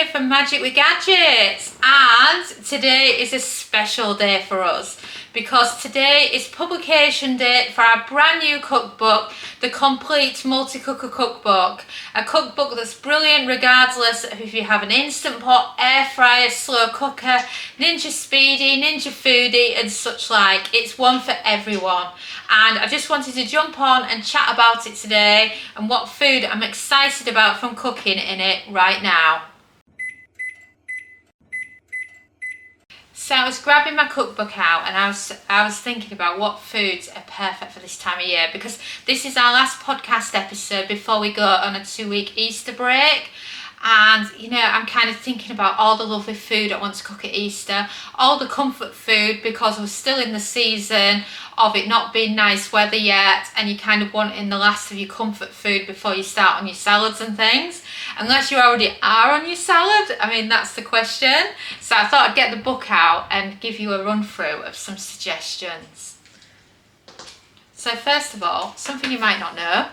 here from Magic with Gadgets, and today is a special day for us because today is publication date for our brand new cookbook, the Complete Multi-Cooker Cookbook. A cookbook that's brilliant regardless of if you have an Instant Pot, air fryer, slow cooker, Ninja Speedi, Ninja Foodi and such like. It's one for everyone, and I just wanted to jump on and chat about it today and what food I'm excited about from cooking in it right now. So I was grabbing my cookbook out and I was thinking about what foods are perfect for this time of year, because this is our last podcast episode before we go on a 2-week Easter break. And you know, I'm kind of thinking about all the lovely food I want to cook at Easter, all the comfort food, because we're still in the season of it not being nice weather yet, and you kind of want in the last of your comfort food before you start on your salads and things, unless you already are on your salad. I mean, that's the question. So I thought I'd get the book out and give you a run through of some suggestions. So first of all, something you might not know: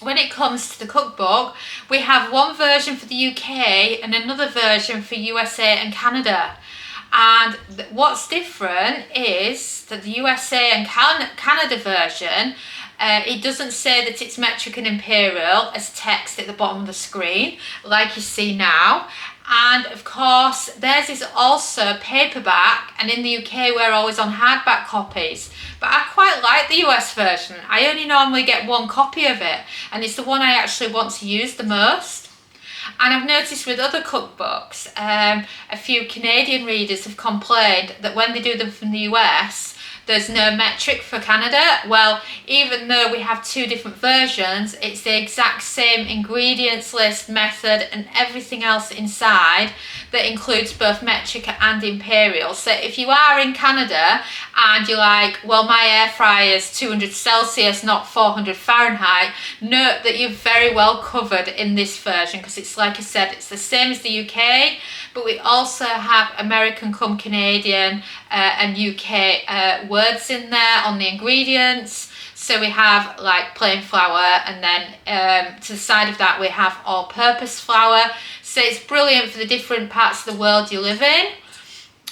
when it comes to the cookbook, we have one version for the UK and another version for USA and Canada. And what's different is that the USA and Canada version, it doesn't say that it's metric and imperial as text at the bottom of the screen, like you see now. And of course, theirs is also paperback, and in the UK we're always on hardback copies. But I quite like the US version. I only normally get one copy of it, and it's the one I actually want to use the most. And I've noticed with other cookbooks, a few Canadian readers have complained that when they do them from the US, there's no metric for Canada. Well, even though we have two different versions, it's the exact same ingredients list, method and everything else inside that includes both metric and imperial. So if you are in Canada and you're like, well, my air fryer is 200 Celsius, not 400 Fahrenheit, note that you're very well covered in this version, because it's, like I said, it's the same as the UK, but we also have American cum Canadian and UK words in there on the ingredients. So we have like plain flour, and then to the side of that we have all-purpose flour. So it's brilliant for the different parts of the world you live in.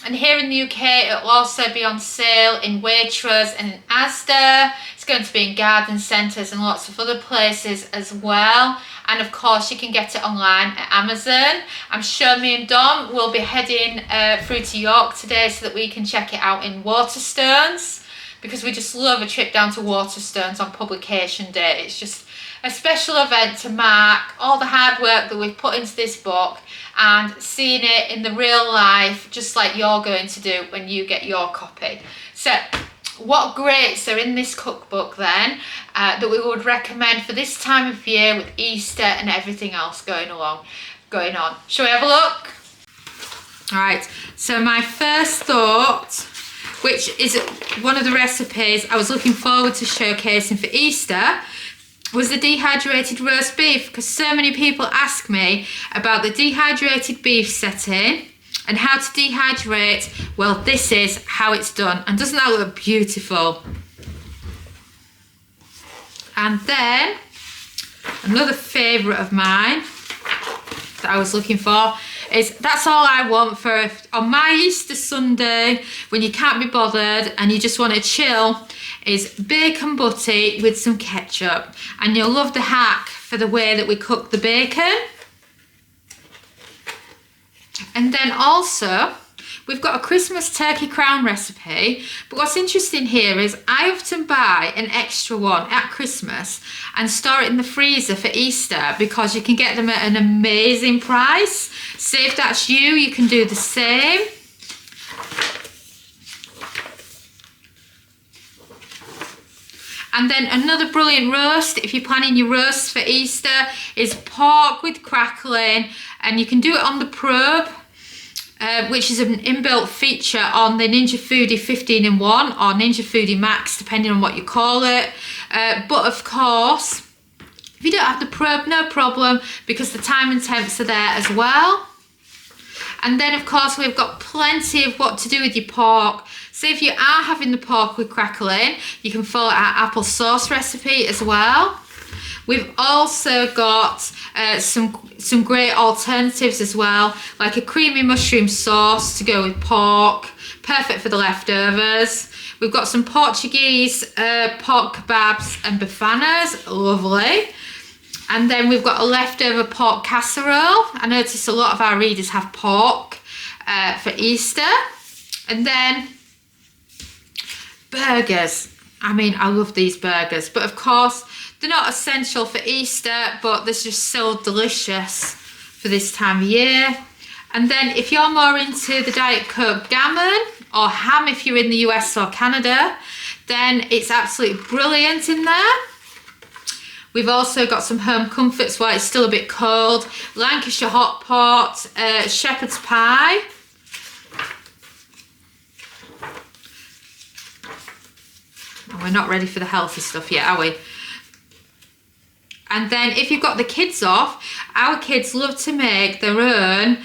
And here in the UK, it'll also be on sale in Waitrose and in Asda. It's going to be in garden centres and lots of other places as well. And of course, you can get it online at Amazon. I'm sure me and Dom will be heading through to York today so that we can check it out in Waterstones, because we just love a trip down to Waterstones on publication day. It's just a special event to mark all the hard work that we've put into this book and seeing it in the real life, just like you're going to do when you get your copy. So what greats are in this cookbook then that we would recommend for this time of year with Easter and everything else going on? Shall we have a look? All right, so my first thought, which is one of the recipes I was looking forward to showcasing for Easter, was the dehydrated roast beef, because so many people ask me about the dehydrated beef setting and how to dehydrate. Well, this is how it's done, and doesn't that look beautiful? And then another favourite of mine that I was looking for is, that's all I want for on my Easter Sunday when you can't be bothered and you just want to chill, is bacon butty with some ketchup. And you'll love the hack for the way that we cook the bacon. And then also we've got a Christmas turkey crown recipe, but what's interesting here is I often buy an extra one at Christmas and store it in the freezer for Easter, because you can get them at an amazing price. So if that's you can do the same. And then another brilliant roast, if you're planning your roasts for Easter, is pork with crackling, and you can do it on the probe, which is an inbuilt feature on the Ninja Foodi 15-in-1 or Ninja Foodi Max, depending on what you call it. But of course, if you don't have the probe, no problem, because the time and temps are there as well. And then of course we've got plenty of what to do with your pork. So if you are having the pork with crackling, you can follow our apple sauce recipe as well. We've also got some great alternatives as well, like a creamy mushroom sauce to go with pork, perfect for the leftovers. We've got some Portuguese pork kebabs and bifanas, lovely. And then we've got a leftover pork casserole. I notice a lot of our readers have pork for Easter. And then burgers. I mean, I love these burgers, but of course they're not essential for Easter, but they're just so delicious for this time of year. And then if you're more into the Diet Coke gammon or ham, if you're in the US or Canada, then it's absolutely brilliant in there. We've also got some home comforts while it's still a bit cold. Lancashire hot pot, shepherd's pie. Oh, we're not ready for the healthy stuff yet, are we? And then if you've got the kids off, our kids love to make their own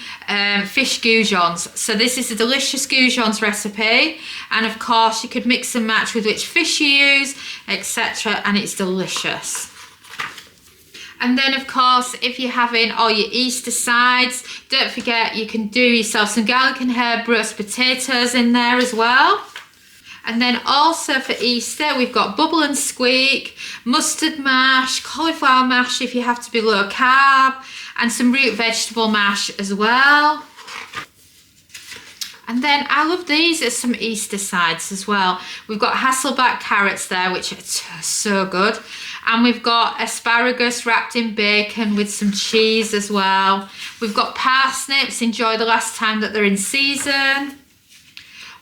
fish goujons. So this is a delicious goujons recipe. And of course you could mix and match with which fish you use, etc. And it's delicious. And then of course, if you're having all your Easter sides, don't forget you can do yourself some garlic and herb roast potatoes in there as well. And then also for Easter, we've got bubble and squeak, mustard mash, cauliflower mash if you have to be low carb, and some root vegetable mash as well. And then I love these as some Easter sides as well. We've got Hasselback carrots there, which are so good. And we've got asparagus wrapped in bacon with some cheese as well. We've got parsnips, enjoy the last time that they're in season.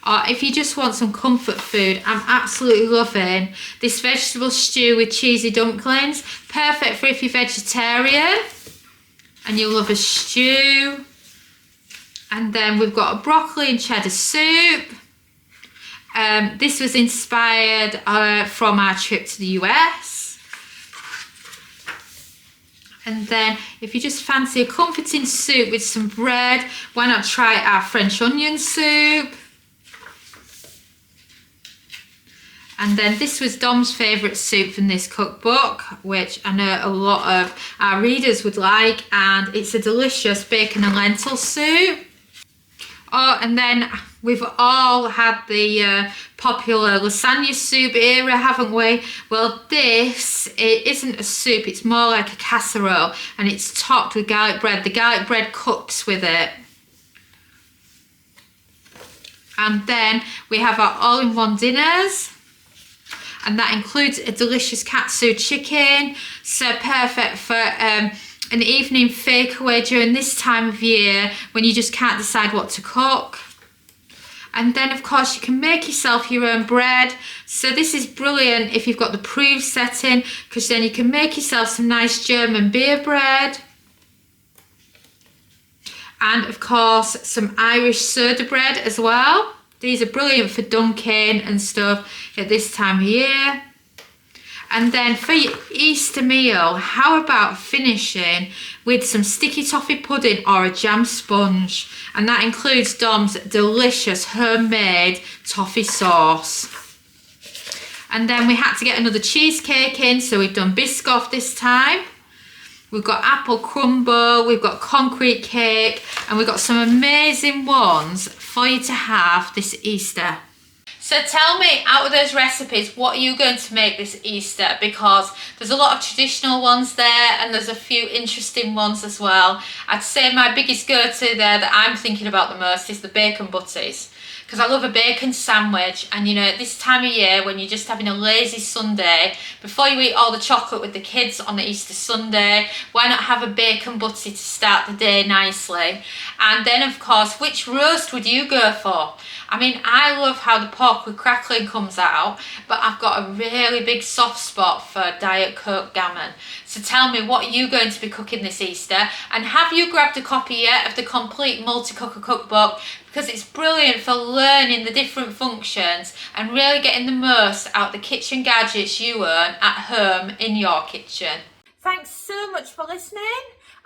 Or if you just want some comfort food, I'm absolutely loving this vegetable stew with cheesy dumplings. Perfect for if you're vegetarian and you love a stew. And then we've got a broccoli and cheddar soup. This was inspired from our trip to the US. And then if you just fancy a comforting soup with some bread, why not try our French onion soup? And then this was Dom's favourite soup from this cookbook, which I know a lot of our readers would like, and it's a delicious bacon and lentil soup. Oh, and then we've all had the popular lasagna soup era, haven't we? Well, it isn't a soup, it's more like a casserole, and it's topped with garlic bread. The garlic bread cooks with it. And then we have our all-in-one dinners. And that includes a delicious katsu chicken, so perfect for an evening takeaway during this time of year when you just can't decide what to cook. And then of course you can make yourself your own bread. So this is brilliant if you've got the proof setting, because then you can make yourself some nice German beer bread. And of course some Irish soda bread as well. These are brilliant for dunking and stuff at this time of year. And then for your Easter meal, how about finishing with some sticky toffee pudding or a jam sponge? And that includes Dom's delicious homemade toffee sauce. And then we had to get another cheesecake in, so we've done Biscoff this time. We've got apple crumble, we've got concrete cake, and we've got some amazing ones for you to have this Easter. So tell me, out of those recipes, what are you going to make this Easter? Because there's a lot of traditional ones there and there's a few interesting ones as well. I'd say my biggest go-to there that I'm thinking about the most is the bacon butties. Because I love a bacon sandwich, and you know, at this time of year when you're just having a lazy Sunday, before you eat all the chocolate with the kids on the Easter Sunday, why not have a bacon butty to start the day nicely? And then of course, which roast would you go for? I mean, I love how the pork with crackling comes out, but I've got a really big soft spot for Diet Coke gammon. So tell me, what are you going to be cooking this Easter? And have you grabbed a copy yet of the Complete Multi-Cooker Cookbook? Because it's brilliant for learning the different functions and really getting the most out of the kitchen gadgets you earn at home in your kitchen. Thanks so much for listening,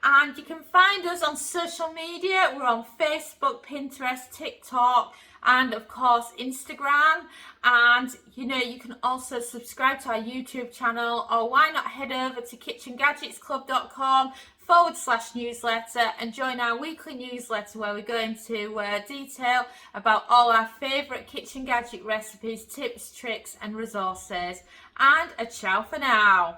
and you can find us on social media. We're on Facebook, Pinterest, TikTok, and of course Instagram. And you know, you can also subscribe to our YouTube channel, or why not head over to KitchenGadgetsClub.com/newsletter and join our weekly newsletter where we go into detail about all our favourite kitchen gadget recipes, tips, tricks and resources. And a ciao for now.